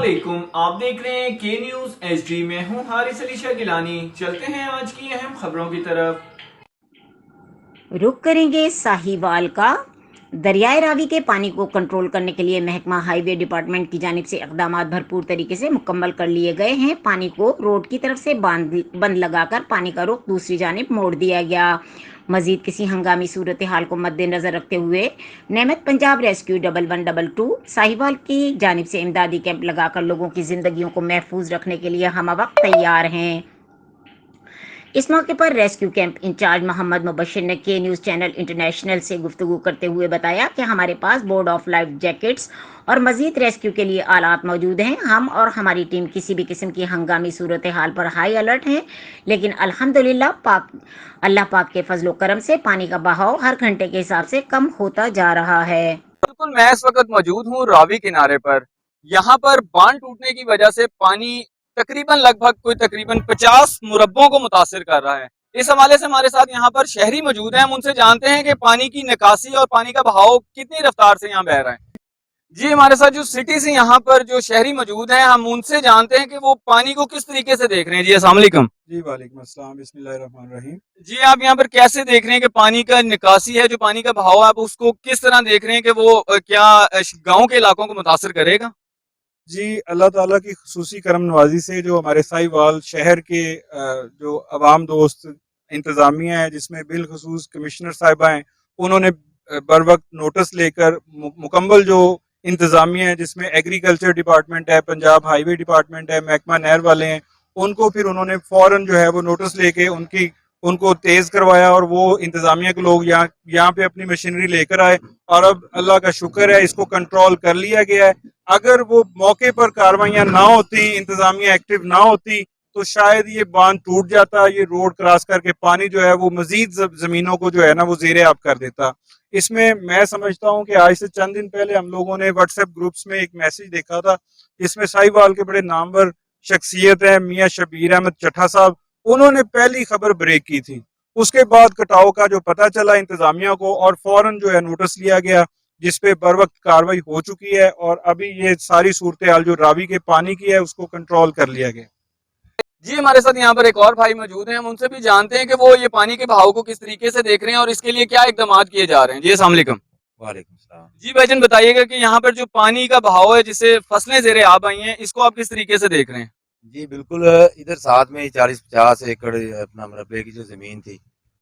वालेकुम, आप देख रहे हैं के न्यूज एचडी में हूं हारिस अली शाह गिलानी। चलते हैं आज की अहम खबरों की तरफ। रुख करेंगे साहिवाल का। दरियाए रावी के पानी को कंट्रोल करने के लिए महकमा हाईवे डिपार्टमेंट की जानिब से इकदाम भरपूर तरीके से मुकम्मल कर लिए गए हैं। पानी को रोड की तरफ से बंद लगाकर पानी का रुख दूसरी जानिब मोड़ दिया गया। मजीद किसी हंगामी सूरत हाल को मद्देनजर रखते हुए नेमत पंजाब रेस्क्यू 1122 साहिवाल की जानिब से इमदादी कैंप लगाकर लोगों की जिंदगियों को महफूज रखने के लिए हम वक्त तैयार हैं। इस मौके पर rescue camp in-charge Mohammad Mubashir ने के न्यूज़ चैनल इंटरनेशनल से गुफ्तगू करते हुए बताया कि हमारे पास बोर्ड ऑफ लाइफ जैकेट्स और मजीद रेस्क्यू के लिए आलात मौजूद हैं। हम और हमारी टीम किसी भी किस्म की हंगामी सूरत हाल पर हाई अलर्ट हैं, लेकिन अल्हम्दुलिल्लाह अल्लाह पाक के फजलो करम से पानी का बहाव हर घंटे के हिसाब से कम होता जा रहा है। बिल्कुल, मैं इस वक्त मौजूद हूँ रावी किनारे पर। यहाँ पर बांध टूटने की वजह से पानी तकरीबन 50 मुरब्बों को मुतासिर कर रहा है। इस हवाले से हमारे साथ यहाँ पर शहरी मौजूद हैं। हम उनसे जानते हैं कि पानी की निकासी और पानी का बहाव कितनी रफ्तार से यहाँ बह रहा है। जी, हमारे साथ जो सिटी से यहाँ पर जो शहरी मौजूद हैं, हम उनसे जानते हैं कि वो पानी को किस तरीके से देख रहे हैं। जी अस्सलाम वालेकुम। जी वालेकुम अस्सलाम, बिस्मिल्लाहिर्रहमानिर्रहीम। जी, आप यहाँ पर कैसे देख रहे हैं कि पानी का निकासी है, जो पानी का बहाव है, आप उसको किस तरह देख रहे हैं कि वो क्या गाँव के इलाकों को मुतासिर करेगा? जी, अल्लाह ताला की खुसूसी करम नवाजी से जो हमारे साहिवाल शहर के जो अवाम दोस्त इंतज़ामिया है, जिसमें बिलखुसूस कमिश्नर साहिबा हैं, उन्होंने बर वक्त नोटिस लेकर मुकम्मल जो इंतज़ामिया है, जिसमें एग्रीकल्चर डिपार्टमेंट है, पंजाब हाईवे डिपार्टमेंट है, महकमा नहर वाले हैं, उनको फिर उन्होंने फ़ौरन जो है वो नोटिस लेके उनको तेज़ करवाया और वो इंतज़ामिया के लोग यहाँ पे अपनी मशीनरी लेकर आए और अब अल्लाह का शुक्र है इसको कंट्रोल कर लिया गया है। अगर वो मौके पर कार्रवाइयाँ ना होती, इंतज़ामिया एक्टिव ना होती, तो शायद ये बांध टूट जाता, ये रोड क्रॉस करके पानी जो है वो मजीद ज़मीनों को जो है ना वो ज़ेरे आब कर देता। इसमें मैं समझता हूँ कि आज से चंद दिन पहले हम लोगों ने व्हाट्सएप ग्रुप्स में एक मैसेज देखा था, जिसमें साहिवाल के बड़े नामवर शख्सियत है मियाँ शबीर अहमद चट्ठा साहब, उन्होंने पहली खबर ब्रेक की थी। उसके बाद कटाव का जो पता चला इंतज़ामिया को और फौरन जो है नोटिस लिया गया, जिस पे बर वक्त कार्रवाई हो चुकी है और अभी ये सारी सूरत हाल जो रावी के पानी की है उसको कंट्रोल कर लिया गया। जी, हमारे साथ यहाँ पर एक और भाई मौजूद हैं। हम उनसे भी जानते हैं कि वो ये पानी के बहाव को किस तरीके से देख रहे हैं और इसके लिए क्या इकदाम किए जा रहे हैं। जी अस्सलाम वालेकुम। वालेकुम सलाम। जी भाईजान, बताइएगा कि यहाँ पर जो पानी का बहाव है, जिससे फसलें ज़ेरे आब आई हैं, इसको आप किस तरीके से देख रहे हैं? जी बिल्कुल, इधर साथ में 40-50 एकड़ अपना मरबे की जो ज़मीन थी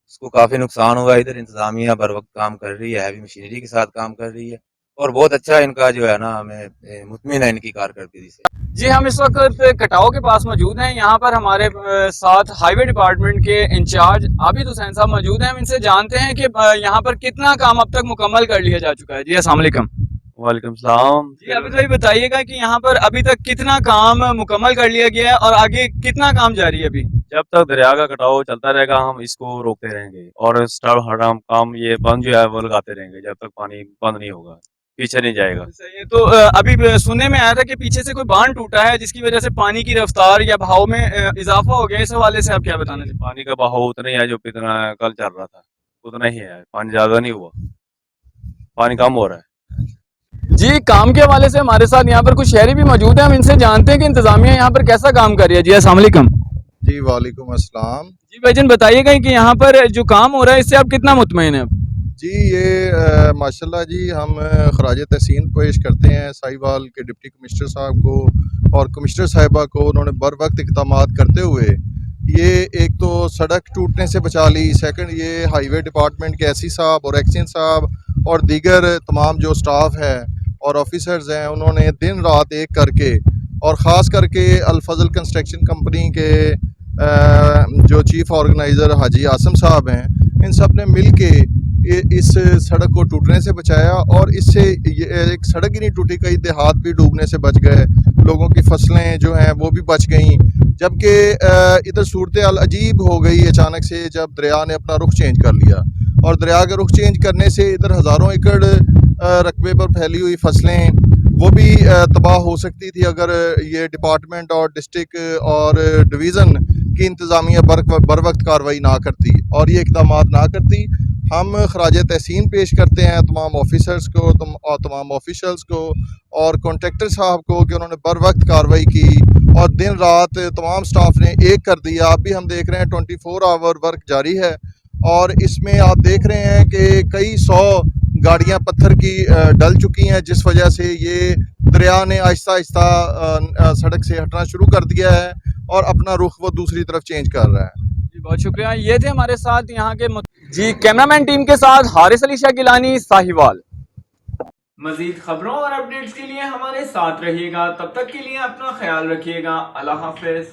उसको काफ़ी नुकसान हुआ। इधर इंतज़ामिया बर वक्त काम कर रही है, हैवी मशीनरी के साथ काम कर रही है और बहुत अच्छा इनका जो है ना, हमें मुतमिन है इनकी कारकर्दगी से। जी, हम इस वक्त कटाव के पास मौजूद हैं। यहाँ पर हमारे साथ हाईवे डिपार्टमेंट के इंचार्ज आबिद हुसैन साहब मौजूद हैं। हम इनसे जानते हैं कि यहाँ पर कितना काम अब तक मुकम्मल कर लिया जा चुका है। जी अस्सलाम वालेकुम। वालेकुम सलाम। जी, अभी भाई बताइएगा कि यहाँ पर अभी तक कितना काम मुकम्मल कर लिया गया है और आगे कितना काम जारी है? अभी जब तक दरिया का कटाव चलता रहेगा हम इसको रोकते रहेंगे और स्टार हराम काम ये बंद जो है वो लगाते रहेंगे जब तक पानी बंद नहीं होगा, पीछे नहीं जाएगा। सही है। तो अभी सुनने में आया था कि पीछे से कोई बांध टूटा है जिसकी वजह से पानी की रफ्तार या बहाव में इजाफा हो गया। इस हवाले से आप क्या बताना चाहते पानी का बहाव उतना ही है जो कितना कल चल रहा था, उतना ही है, पानी ज्यादा नहीं हुआ, पानी कम हो रहा है। जी, काम के हवाले से हमारे साथ यहाँ पर कुछ शहरी भी मौजूद हैं। हम इनसे जानते हैं कि इंतजामिया यहाँ पर कैसा काम कर रही है। जी अस्सलाम वालेकुम। जी वालेकुम अस्सलाम। जी भाईजान, बताइएगा कि यहाँ पर जो काम हो रहा है इससे आप कितना मुतमईन हैं? जी ये माशाल्लाह जी, हम खराज तहसीन पेश करते हैं साहिवाल के डिप्टी कमिश्नर साहब को और कमिश्नर साहिबा को। उन्होंने बर वक्त इक़दाम करते हुए ये एक तो सड़क टूटने से बचा ली, सेकंड ये हाईवे डिपार्टमेंट के एससी साहब और एक्सीन साहब और दीगर तमाम जो स्टाफ है और ऑफिसर्स हैं, उन्होंने दिन रात एक करके और ख़ास करके अल-फज़ल कंस्ट्रक्शन कंपनी के जो चीफ ऑर्गेनाइज़र हाजी आसम साहब हैं, इन सब ने मिल के इस सड़क को टूटने से बचाया और इससे एक सड़क ही नहीं टूटी, कई देहात भी डूबने से बच गए, लोगों की फसलें जो हैं वो भी बच गईं। जबकि इधर सूरत हाल अजीब हो गई अचानक से जब दरिया ने अपना रुख चेंज कर लिया और दरिया का रुख चेंज करने से इधर हज़ारों एकड़ रकबे पर फैली हुई फसलें वो भी तबाह हो सकती थी अगर ये डिपार्टमेंट और डिस्ट्रिक्ट और डिवीज़न की इंतज़ामिया बर वक्त कार्रवाई ना करती और ये इक़दाम ना करती। हम खराज तहसीन पेश करते हैं तमाम ऑफिसर्स को और तमाम ऑफिशियल्स को और कॉन्ट्रैक्टर साहब को कि उन्होंने बर वक्त कार्रवाई की और दिन रात तमाम स्टाफ ने एक कर दिया। अब भी हम देख रहे हैं 24 आवर वर्क जारी है और इसमें आप देख रहे हैं कि कई 100 गाड़ियां पत्थर की डल चुकी हैं, जिस वजह से ये दरिया ने आहिस्ता आहिस्ता सड़क से हटना शुरू कर दिया है और अपना रुख वो दूसरी तरफ चेंज कर रहा है। जी बहुत शुक्रिया। ये थे हमारे साथ यहाँ के जी कैमरामैन टीम के साथ हारिस अली शाह गिलानी, साहिवाल। मजीद खबरों और अपडेट्स के लिए हमारे साथ रहिएगा। तब तक के लिए अपना ख्याल रखिएगा। अल्लाह हाफिज।